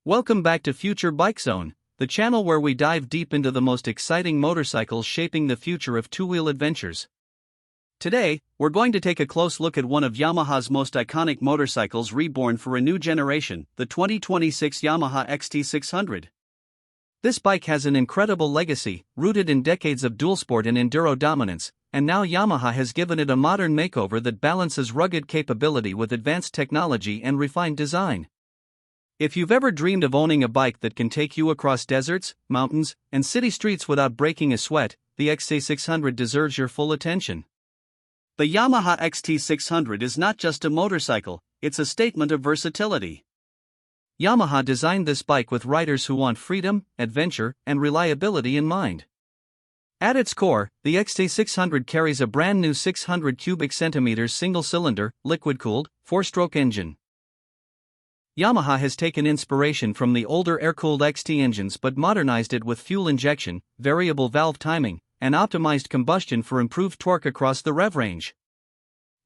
Welcome back to Future Bike Zone, the channel where we dive deep into the most exciting motorcycles shaping the future of two-wheel adventures. Today, we're going to take a close look at one of Yamaha's most iconic motorcycles reborn for a new generation, the 2026 Yamaha XT600. This bike has an incredible legacy, rooted in decades of dual sport and enduro dominance, and now Yamaha has given it a modern makeover that balances rugged capability with advanced technology and refined design. If you've ever dreamed of owning a bike that can take you across deserts, mountains, and city streets without breaking a sweat, the XT600 deserves your full attention. The Yamaha XT600 is not just a motorcycle, it's a statement of versatility. Yamaha designed this bike with riders who want freedom, adventure, and reliability in mind. At its core, the XT600 carries a brand new 600 cubic centimeters single-cylinder, liquid-cooled, four-stroke engine. Yamaha has taken inspiration from the older air-cooled XT engines but modernized it with fuel injection, variable valve timing, and optimized combustion for improved torque across the rev range.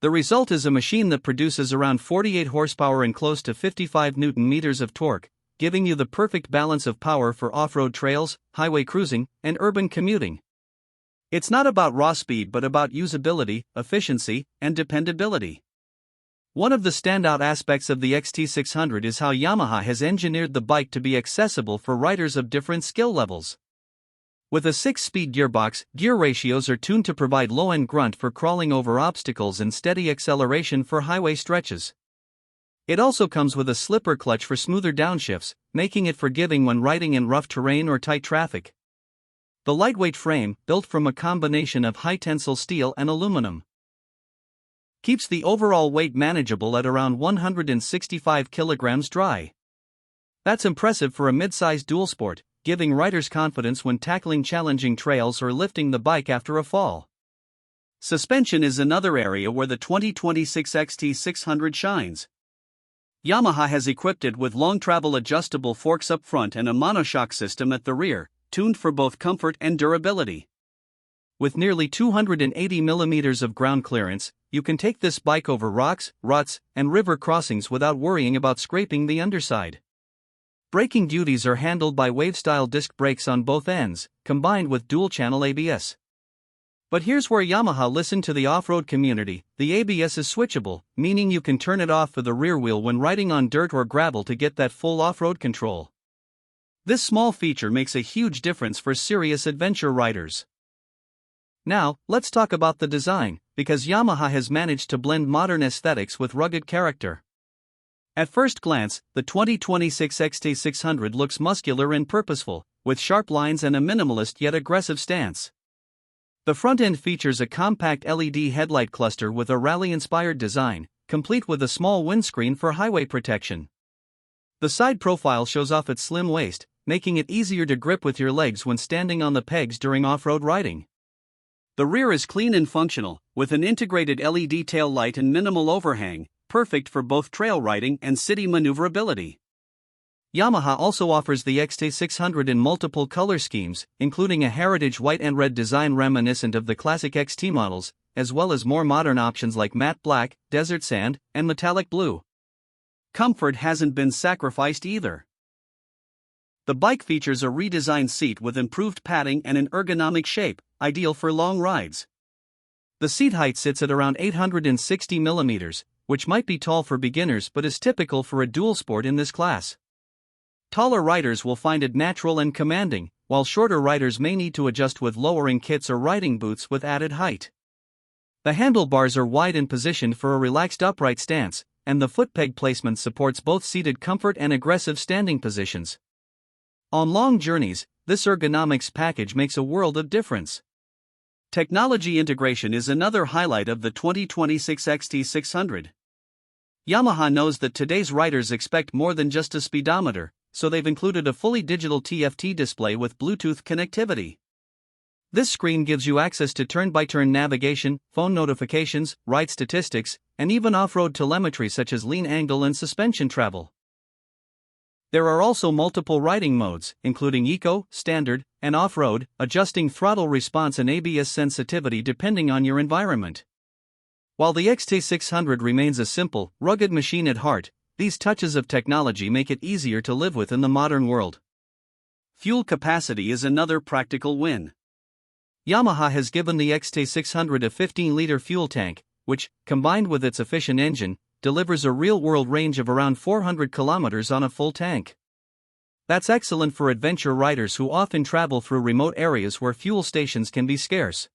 The result is a machine that produces around 48 horsepower and close to 55 Nm of torque, giving you the perfect balance of power for off-road trails, highway cruising, and urban commuting. It's not about raw speed but about usability, efficiency, and dependability. One of the standout aspects of the XT600 is how Yamaha has engineered the bike to be accessible for riders of different skill levels. With a 6-speed gearbox, gear ratios are tuned to provide low-end grunt for crawling over obstacles and steady acceleration for highway stretches. It also comes with a slipper clutch for smoother downshifts, making it forgiving when riding in rough terrain or tight traffic. The lightweight frame, built from a combination of high-tensile steel and aluminum, keeps the overall weight manageable at around 165 kilograms dry. That's impressive for a mid-sized dual sport, giving riders confidence when tackling challenging trails or lifting the bike after a fall. Suspension is another area where the 2026 XT600 shines. Yamaha has equipped it with long-travel adjustable forks up front and a monoshock system at the rear, tuned for both comfort and durability. With nearly 280 millimeters of ground clearance, you can take this bike over rocks, ruts, and river crossings without worrying about scraping the underside. Braking duties are handled by wave-style disc brakes on both ends, combined with dual-channel ABS. But here's where Yamaha listened to the off-road community. The ABS is switchable, meaning you can turn it off for the rear wheel when riding on dirt or gravel to get that full off-road control. This small feature makes a huge difference for serious adventure riders. Now, let's talk about the design, because Yamaha has managed to blend modern aesthetics with rugged character. At first glance, the 2026 XT600 looks muscular and purposeful, with sharp lines and a minimalist yet aggressive stance. The front end features a compact LED headlight cluster with a rally-inspired design, complete with a small windscreen for highway protection. The side profile shows off its slim waist, making it easier to grip with your legs when standing on the pegs during off-road riding. The rear is clean and functional, with an integrated LED tail light and minimal overhang, perfect for both trail riding and city maneuverability. Yamaha also offers the XT600 in multiple color schemes, including a heritage white and red design reminiscent of the classic XT models, as well as more modern options like matte black, desert sand, and metallic blue. Comfort hasn't been sacrificed either. The bike features a redesigned seat with improved padding and an ergonomic shape, ideal for long rides. The seat height sits at around 860 millimeters, which might be tall for beginners but is typical for a dual sport in this class. Taller riders will find it natural and commanding, while shorter riders may need to adjust with lowering kits or riding boots with added height. The handlebars are wide and positioned for a relaxed upright stance, and the foot peg placement supports both seated comfort and aggressive standing positions. On long journeys, this ergonomics package makes a world of difference. Technology integration is another highlight of the 2026 XT600. Yamaha knows that today's riders expect more than just a speedometer, so they've included a fully digital TFT display with Bluetooth connectivity. This screen gives you access to turn-by-turn navigation, phone notifications, ride statistics, and even off-road telemetry such as lean angle and suspension travel. There are also multiple riding modes, including Eco, Standard, and Off-Road, adjusting throttle response and ABS sensitivity depending on your environment. While the XT600 remains a simple, rugged machine at heart, these touches of technology make it easier to live with in the modern world. Fuel capacity is another practical win. Yamaha has given the XT600 a 15-liter fuel tank, which, combined with its efficient engine, delivers a real-world range of around 400 kilometers on a full tank. That's excellent for adventure riders who often travel through remote areas where fuel stations can be scarce.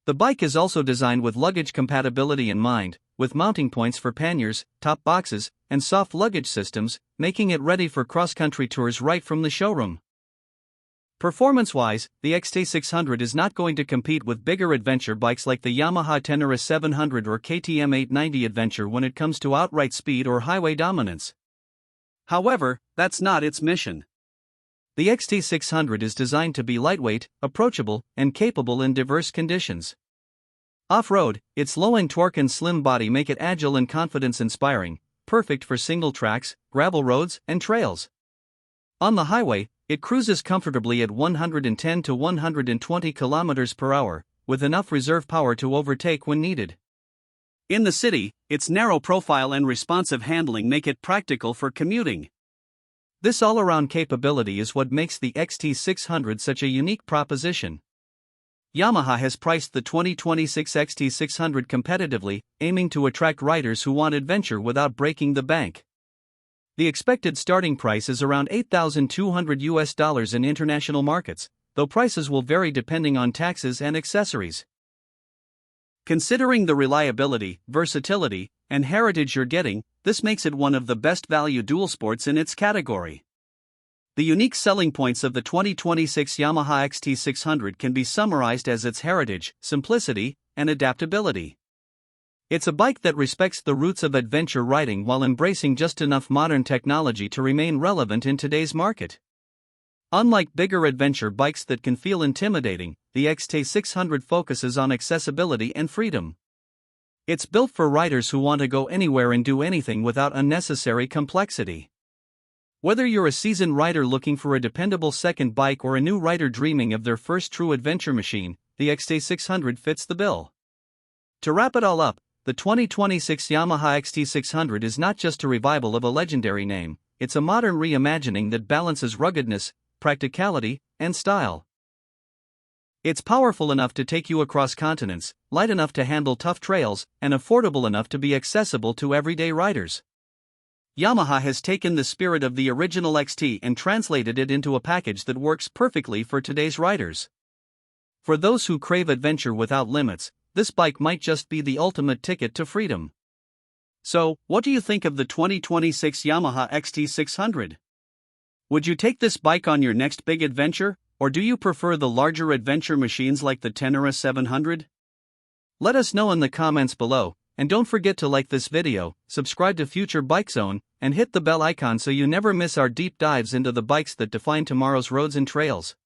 The bike is also designed with luggage compatibility in mind, with mounting points for panniers, top boxes, and soft luggage systems, making it ready for cross-country tours right from the showroom. Performance-wise, the XT600 is not going to compete with bigger adventure bikes like the Yamaha XT600 or KTM 890 Adventure when it comes to outright speed or highway dominance. However, that's not its mission. The XT600 is designed to be lightweight, approachable, and capable in diverse conditions. Off-road, its low-end torque and slim body make it agile and confidence-inspiring, perfect for single tracks, gravel roads, and trails. On the highway, it cruises comfortably at 110 to 120 km per hour, with enough reserve power to overtake when needed. In the city, its narrow profile and responsive handling make it practical for commuting. This all-around capability is what makes the XT600 such a unique proposition. Yamaha has priced the 2026 XT600 competitively, aiming to attract riders who want adventure without breaking the bank. The expected starting price is around $8,200 in international markets, though prices will vary depending on taxes and accessories. Considering the reliability, versatility, and heritage you're getting, this makes it one of the best value dual sports in its category. The unique selling points of the 2026 Yamaha XT600 can be summarized as its heritage, simplicity, and adaptability. It's a bike that respects the roots of adventure riding while embracing just enough modern technology to remain relevant in today's market. Unlike bigger adventure bikes that can feel intimidating, the XT600 focuses on accessibility and freedom. It's built for riders who want to go anywhere and do anything without unnecessary complexity. Whether you're a seasoned rider looking for a dependable second bike or a new rider dreaming of their first true adventure machine, the XT600 fits the bill. To wrap it all up, the 2026 Yamaha XT600 is not just a revival of a legendary name, it's a modern reimagining that balances ruggedness, practicality, and style. It's powerful enough to take you across continents, light enough to handle tough trails, and affordable enough to be accessible to everyday riders. Yamaha has taken the spirit of the original XT and translated it into a package that works perfectly for today's riders. For those who crave adventure without limits, this bike might just be the ultimate ticket to freedom. So, what do you think of the 2026 Yamaha XT600? Would you take this bike on your next big adventure, or do you prefer the larger adventure machines like the XT700? Let us know in the comments below, and don't forget to like this video, subscribe to future Bike Zone, and hit the bell icon so you never miss our deep dives into the bikes that define tomorrow's roads and trails.